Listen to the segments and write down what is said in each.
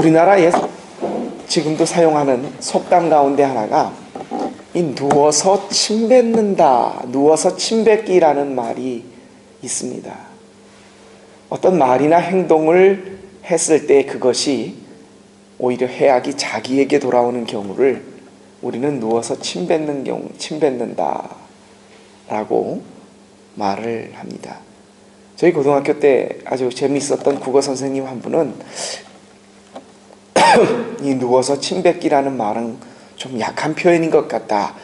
우리나라에 지금도 사용하는 속담 가운데 하나가 이 누워서 침 뱉는다, 누워서 침 뱉기라는 말이 있습니다. 어떤 말이나 행동을 했을 때 그것이 오히려 해악이 자기에게 돌아오는 경우를 우리는 누워서 침 뱉는 경우, 침 뱉는다 라고 말을 합니다. 저희 고등학교 때 아주 재미있었던 국어 선생님 한 분은 이 누워서 침 뱉기라는 말은 좀 약한 표현인 것 같다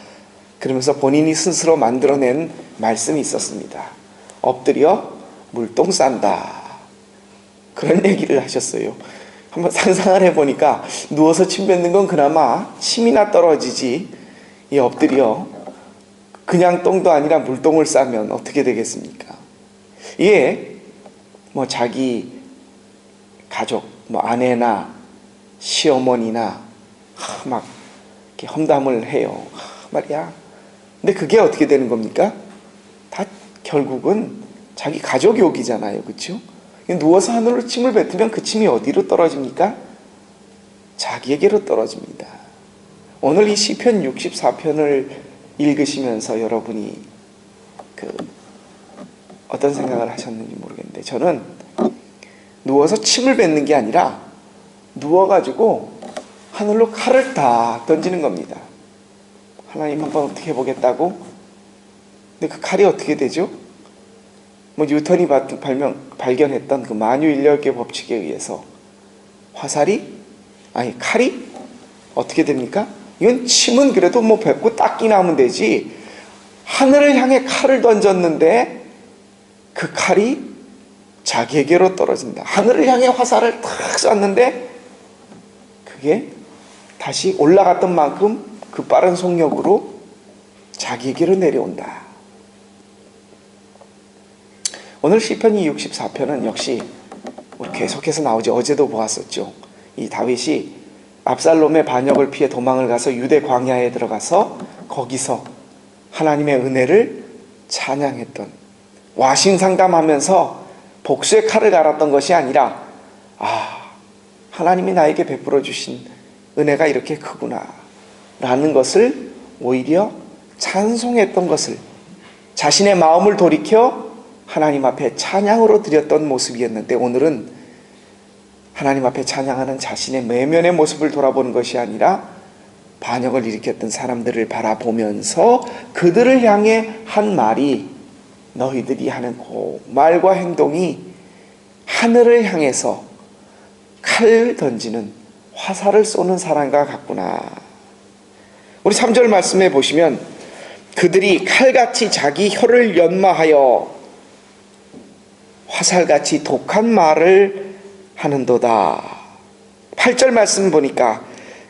그러면서 본인이 스스로 만들어낸 말씀이 있었습니다. 엎드려 물똥 싼다, 그런 얘기를 하셨어요. 한번 상상을 해보니까 누워서 침 뱉는 건 그나마 침이나 떨어지지, 이 엎드려 그냥 똥도 아니라 물똥을 싸면 어떻게 되겠습니까? 이게 뭐 자기 가족, 뭐 아내나 시어머니나 막 이렇게 험담을 해요 말이야. 근데 그게 어떻게 되는 겁니까? 다 결국은 자기 가족 욕이잖아요, 그렇죠? 누워서 하늘로 침을 뱉으면 그 침이 어디로 떨어집니까? 자기에게로 떨어집니다. 오늘 이 시편 64편을 읽으시면서 여러분이 어떤 생각을 하셨는지 모르겠는데, 저는 누워서 침을 뱉는 게 아니라 누워가지고 하늘로 칼을 다 던지는 겁니다. 하나님 한번 어떻게 해보겠다고? 근데 그 칼이 어떻게 되죠? 뭐 뉴턴이 발견했던 그 만유인력의 법칙에 의해서 칼이 어떻게 됩니까? 이건 침은 그래도 뭐 뱉고 닦기나 하면 되지, 하늘을 향해 칼을 던졌는데 그 칼이 자기에게로 떨어진다. 하늘을 향해 화살을 탁 쐈는데 그게 다시 올라갔던 만큼 그 빠른 속력으로 자기에게로 내려온다. 오늘 시편이 64편은 역시 계속해서 나오죠. 어제도 보았었죠. 이 다윗이 압살롬의 반역을 피해 도망을 가서 유대 광야에 들어가서 거기서 하나님의 은혜를 찬양했던, 와신상담하면서 복수의 칼을 갈았던 것이 아니라 하나님이 나에게 베풀어 주신 은혜가 이렇게 크구나 라는 것을 오히려 찬송했던 것을, 자신의 마음을 돌이켜 하나님 앞에 찬양으로 드렸던 모습이었는데, 오늘은 하나님 앞에 찬양하는 자신의 내면의 모습을 돌아보는 것이 아니라 반역을 일으켰던 사람들을 바라보면서 그들을 향해 한 말이, 너희들이 하는 그 말과 행동이 하늘을 향해서 칼을 던지는, 화살을 쏘는 사람과 같구나. 우리 3절 말씀에 보시면 그들이 칼같이 자기 혀를 연마하여 화살같이 독한 말을 하는도다. 8절 말씀 보니까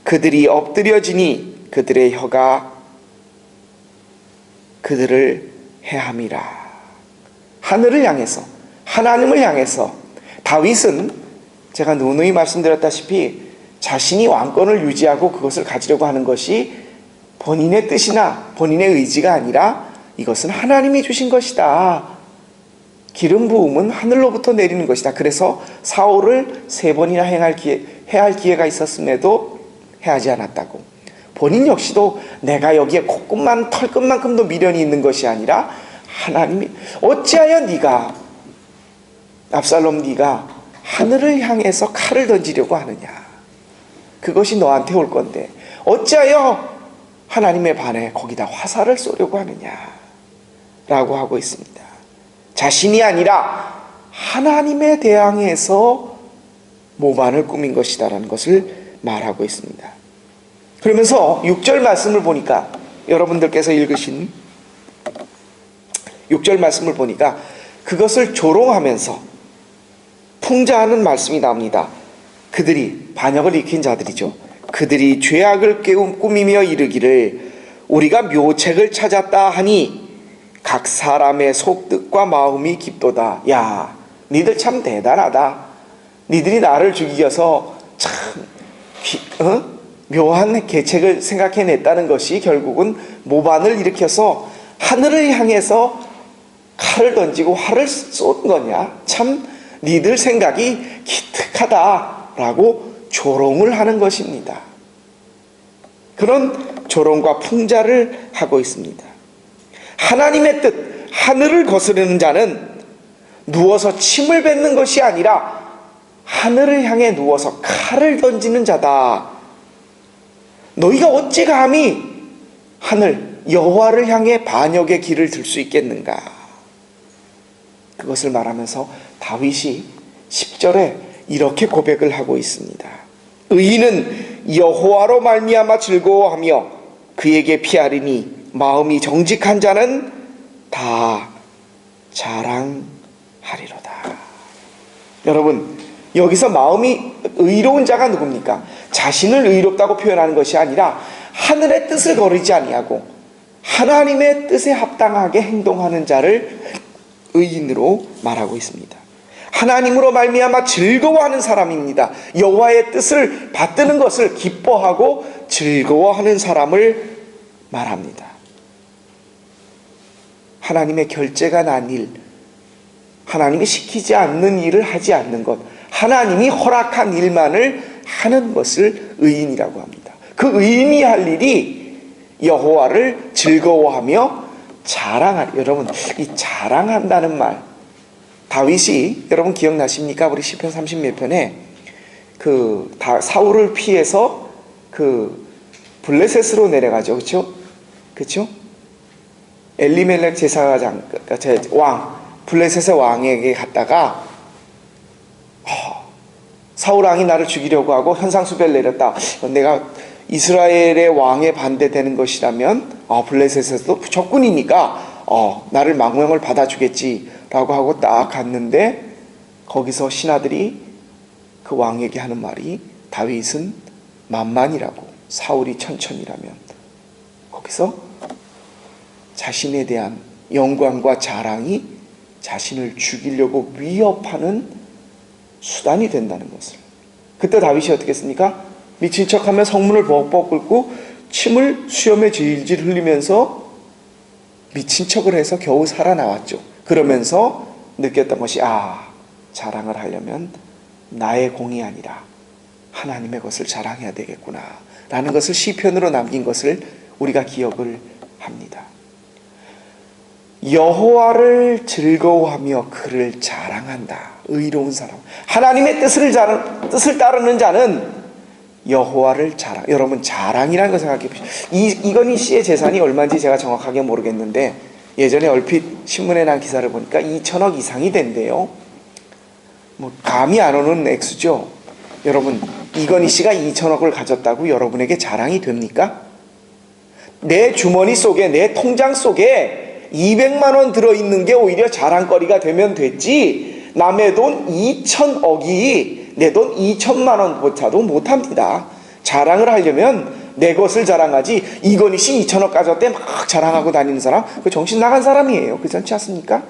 그들이 엎드려지니 그들의 혀가 그들을 해함이라. 하늘을 향해서, 하나님을 향해서. 다윗은 제가 누누이 말씀드렸다시피 자신이 왕권을 유지하고 그것을 가지려고 하는 것이 본인의 뜻이나 본인의 의지가 아니라 이것은 하나님이 주신 것이다. 기름 부음은 하늘로부터 내리는 것이다. 그래서 사울을 3번이나 해야 할 기회가 있었음에도 해하지 않았다고. 본인 역시도 내가 여기에 콧끝만 털끝만큼도 미련이 있는 것이 아니라 하나님이, 어찌하여 네가 압살롬 네가 하늘을 향해서 칼을 던지려고 하느냐, 그것이 너한테 올 건데 어찌하여 하나님의 반에 거기다 화살을 쏘려고 하느냐 라고 하고 있습니다. 자신이 아니라 하나님에 대항해서 모반을 꾸민 것이다 라는 것을 말하고 있습니다. 그러면서 6절 말씀을 보니까, 여러분들께서 읽으신 6절 말씀을 보니까 그것을 조롱하면서 풍자하는 말씀이 나옵니다. 그들이, 반역을 일으킨 자들이죠. 그들이 죄악을 꾸미며 이르기를 우리가 묘책을 찾았다 하니 각 사람의 속뜻과 마음이 깊도다. 야, 니들 참 대단하다. 니들이 나를 죽이셔서 참 묘한 계책을 생각해냈다는 것이 결국은 모반을 일으켜서 하늘을 향해서 칼을 던지고 활을 쏜 거냐. 참 니들 생각이 기특하다 라고 조롱을 하는 것입니다. 그런 조롱과 풍자를 하고 있습니다. 하나님의 뜻, 하늘을 거스르는 자는 누워서 침을 뱉는 것이 아니라 하늘을 향해 누워서 칼을 던지는 자다. 너희가 어찌 감히 하늘 여호와를 향해 반역의 길을 들 수 있겠는가? 그것을 말하면서 다윗이 10절에 이렇게 고백을 하고 있습니다. 의인은 여호와로 말미암아 즐거워하며 그에게 피하리니 마음이 정직한 자는 다 자랑하리로다. 여러분, 여기서 마음이 의로운 자가 누굽니까? 자신을 의롭다고 표현하는 것이 아니라 하늘의 뜻을 거르지 아니하고 하나님의 뜻에 합당하게 행동하는 자를 의인으로 말하고 있습니다. 하나님으로 말미암아 즐거워하는 사람입니다. 여호와의 뜻을 받드는 것을 기뻐하고 즐거워하는 사람을 말합니다. 하나님의 결제가 난 일, 하나님이 시키지 않는 일을 하지 않는 것, 하나님이 허락한 일만을 하는 것을 의인이라고 합니다. 그 의인이 할 일이 여호와를 즐거워하며 자랑하리. 여러분, 이 자랑한다는 말, 다윗이 여러분 기억나십니까? 우리 시편 30몇 편에 사울을 피해서 블레셋으로 내려가죠. 그렇죠? 그렇죠? 엘리멜렉 제사장 왕 블레셋의 왕에게 갔다가 사울 왕이 나를 죽이려고 하고 현상수배를 내렸다. 내가 이스라엘의 왕에 반대되는 것이라면 블레셋에서도 적군이니까 나를 망명을 받아주겠지라고 하고 딱 갔는데 거기서 신하들이 그 왕에게 하는 말이 다윗은 만만이라고 사울이 천천이라면 거기서 자신에 대한 영광과 자랑이 자신을 죽이려고 위협하는 수단이 된다는 것을. 그때 다윗이 어떻게 했습니까? 미친 척하며 성문을 벅벅 긁고 침을 수염에 질질 흘리면서 미친 척을 해서 겨우 살아나왔죠. 그러면서 느꼈던 것이 자랑을 하려면 나의 공이 아니라 하나님의 것을 자랑해야 되겠구나 라는 것을 시편으로 남긴 것을 우리가 기억을 합니다. 여호와를 즐거워하며 그를 자랑한다. 의로운 사람, 하나님의 뜻을 따르는 자는 여호와를 자랑. 여러분, 자랑이라는 거 생각해 보시죠. 이건희 씨의 재산이 얼마인지 제가 정확하게 모르겠는데 예전에 얼핏 신문에 난 기사를 보니까 2천억 이상이 된대요. 감이 안 오는 액수죠. 여러분, 이건희 씨가 2천억을 가졌다고 여러분에게 자랑이 됩니까? 내 주머니 속에, 내 통장 속에 200만 원 들어있는 게 오히려 자랑거리가 되면 됐지, 남의 돈 2천억이 내 돈 2천만 원보다도 못합니다. 자랑을 하려면 내 것을 자랑하지, 이건희 씨 2천억 가졌대 막 자랑하고 다니는 사람, 그 정신 나간 사람이에요. 그렇지 않습니까?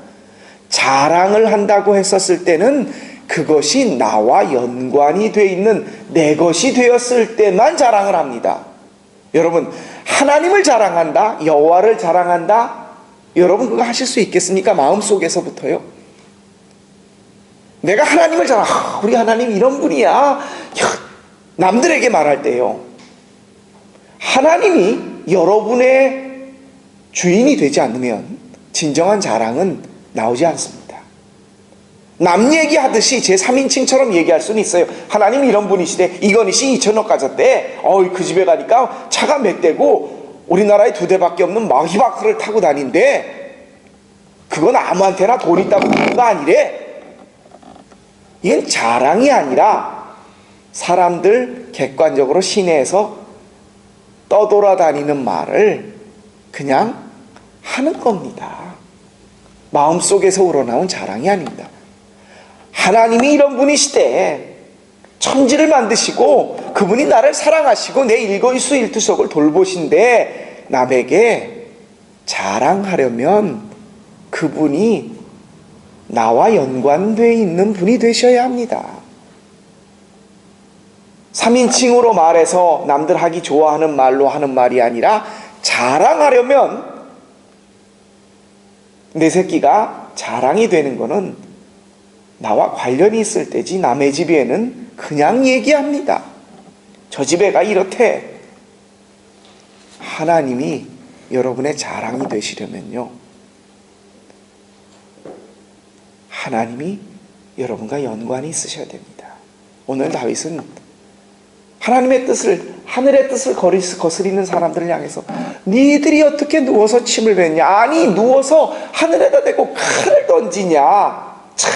자랑을 한다고 했었을 때는 그것이 나와 연관이 돼 있는 내 것이 되었을 때만 자랑을 합니다. 여러분, 하나님을 자랑한다, 여호와를 자랑한다, 여러분 그거 하실 수 있겠습니까? 마음속에서부터요. 내가 하나님을 우리 하나님 이런 분이야, 남들에게 말할 때요, 하나님이 여러분의 주인이 되지 않으면 진정한 자랑은 나오지 않습니다. 남 얘기하듯이 제 3인칭처럼 얘기할 수는 있어요. 하나님 이런 분이시대, 이건희 씨 2천억 가졌대, 그 집에 가니까 차가 몇 대고 우리나라에 2대밖에 없는 마히바크를 타고 다닌대, 그건 아무한테나 돈 있다고 하는 거 아니래. 이건 자랑이 아니라 사람들 객관적으로 시내에서 떠돌아다니는 말을 그냥 하는 겁니다. 마음속에서 우러나온 자랑이 아닙니다. 하나님이 이런 분이시대, 천지를 만드시고 그분이 나를 사랑하시고 내 일거수일투족을 돌보신데, 남에게 자랑하려면 그분이 나와 연관되어 있는 분이 되셔야 합니다. 3인칭으로 말해서 남들 하기 좋아하는 말로 하는 말이 아니라, 자랑하려면 내 새끼가 자랑이 되는 거는 나와 관련이 있을 때지, 남의 집에는 그냥 얘기합니다. 저 집애가 이렇대. 하나님이 여러분의 자랑이 되시려면요, 하나님이 여러분과 연관이 있으셔야 됩니다. 오늘 다윗은 하나님의 뜻을, 하늘의 뜻을 거스리는 사람들을 향해서 니들이 어떻게 누워서 침을 뱉냐, 아니 누워서 하늘에다 대고 칼을 던지냐, 참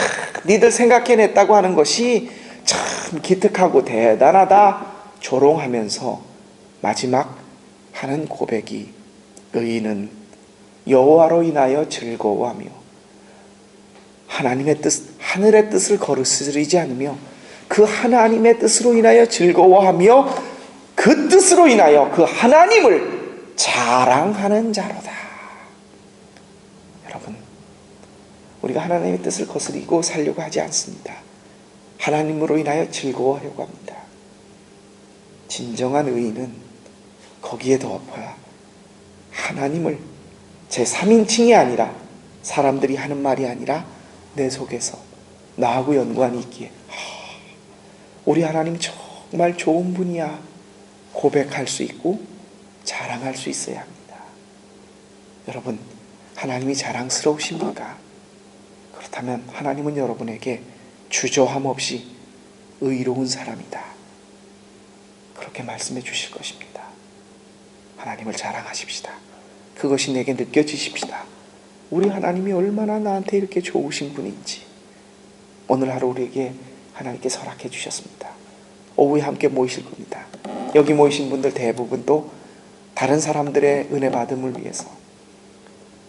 니들 생각해냈다고 하는 것이 참 기특하고 대단하다 조롱하면서 마지막 하는 고백이, 의인은 여호와로 인하여 즐거워하며 하나님의 뜻, 하늘의 뜻을 거스르지 않으며 그 하나님의 뜻으로 인하여 즐거워하며 그 뜻으로 인하여 그 하나님을 자랑하는 자로다. 여러분, 우리가 하나님의 뜻을 거스리고 살려고 하지 않습니다. 하나님으로 인하여 즐거워하려고 합니다. 진정한 의인은 거기에 덮어야 하나님을, 제 3인칭이 아니라, 사람들이 하는 말이 아니라 내 속에서 나하고 연관이 있기에 우리 하나님 정말 좋은 분이야 고백할 수 있고 자랑할 수 있어야 합니다. 여러분, 하나님이 자랑스러우십니까? 그렇다면 하나님은 여러분에게 주저함 없이 의로운 사람이다, 그렇게 말씀해 주실 것입니다. 하나님을 자랑하십시다. 그것이 내게 느껴지십시다. 우리 하나님이 얼마나 나한테 이렇게 좋으신 분인지 오늘 하루 우리에게 하나님께 허락해 주셨습니다. 오후에 함께 모이실 겁니다. 여기 모이신 분들 대부분 또 다른 사람들의 은혜 받음을 위해서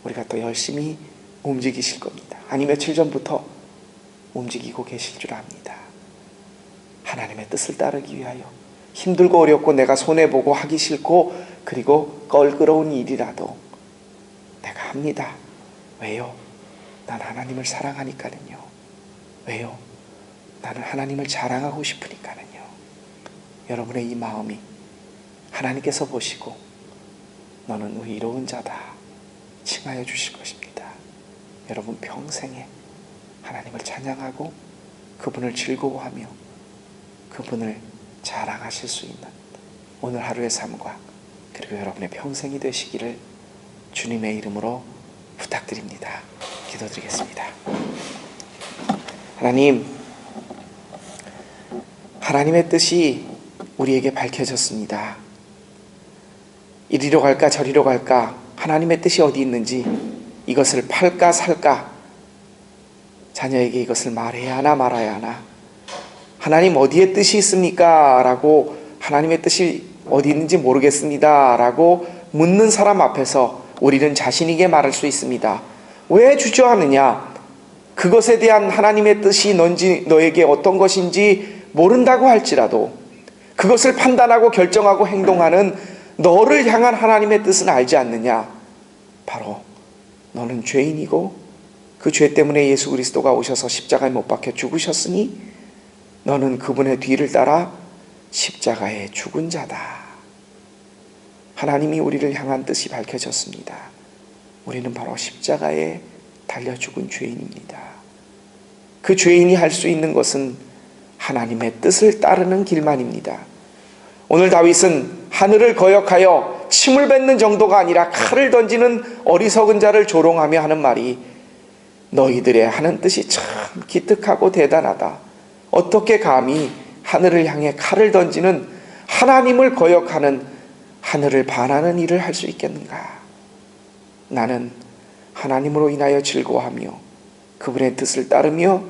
우리가 또 열심히 움직이실 겁니다. 아니 며칠 전부터 움직이고 계실 줄 압니다. 하나님의 뜻을 따르기 위하여 힘들고 어렵고 내가 손해보고 하기 싫고 그리고 껄끄러운 일이라도 내가 합니다. 왜요? 난 하나님을 사랑하니까는요. 왜요? 나는 하나님을 자랑하고 싶으니까는요. 여러분의 이 마음이 하나님께서 보시고 너는 의로운 자다 칭하여 주실 것입니다. 여러분 평생에 하나님을 찬양하고 그분을 즐거워하며 그분을 자랑하실 수 있는 오늘 하루의 삶과 그리고 여러분의 평생이 되시기를 주님의 이름으로 부탁드립니다. 기도드리겠습니다. 하나님, 하나님의 뜻이 우리에게 밝혀졌습니다. 이리로 갈까 저리로 갈까, 하나님의 뜻이 어디 있는지, 이것을 팔까 살까, 자녀에게 이것을 말해야 하나 말아야 하나, 하나님 어디에 뜻이 있습니까? 라고, 하나님의 뜻이 어디 있는지 모르겠습니다 라고 묻는 사람 앞에서 우리는 자신에게 말할 수 있습니다. 왜 주저하느냐? 그것에 대한 하나님의 뜻이 너에게 어떤 것인지 모른다고 할지라도 그것을 판단하고 결정하고 행동하는 너를 향한 하나님의 뜻은 알지 않느냐? 바로 너는 죄인이고 그 죄 때문에 예수 그리스도가 오셔서 십자가에 못 박혀 죽으셨으니 너는 그분의 뒤를 따라 십자가에 죽은 자다. 하나님이 우리를 향한 뜻이 밝혀졌습니다. 우리는 바로 십자가에 달려 죽은 죄인입니다. 그 죄인이 할 수 있는 것은 하나님의 뜻을 따르는 길만입니다. 오늘 다윗은 하늘을 거역하여 침을 뱉는 정도가 아니라 칼을 던지는 어리석은 자를 조롱하며 하는 말이, 너희들의 하는 뜻이 참 기특하고 대단하다. 어떻게 감히 하늘을 향해 칼을 던지는, 하나님을 거역하는, 하늘을 반하는 일을 할 수 있겠는가? 나는 하나님으로 인하여 즐거워하며 그분의 뜻을 따르며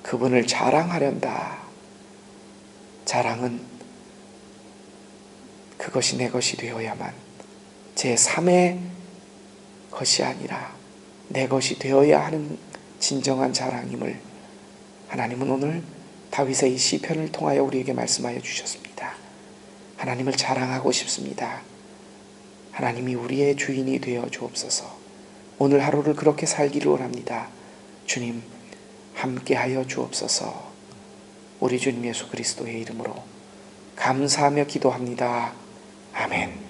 그분을 자랑하련다. 자랑은 그것이 내 것이 되어야만, 제 3의 것이 아니라 내 것이 되어야 하는 진정한 자랑임을 하나님은 오늘 다윗의 이 시편을 통하여 우리에게 말씀하여 주셨습니다. 하나님을 자랑하고 싶습니다. 하나님이 우리의 주인이 되어 주옵소서. 오늘 하루를 그렇게 살기를 원합니다. 주님 함께하여 주옵소서. 우리 주님 예수 그리스도의 이름으로 감사하며 기도합니다. 아멘.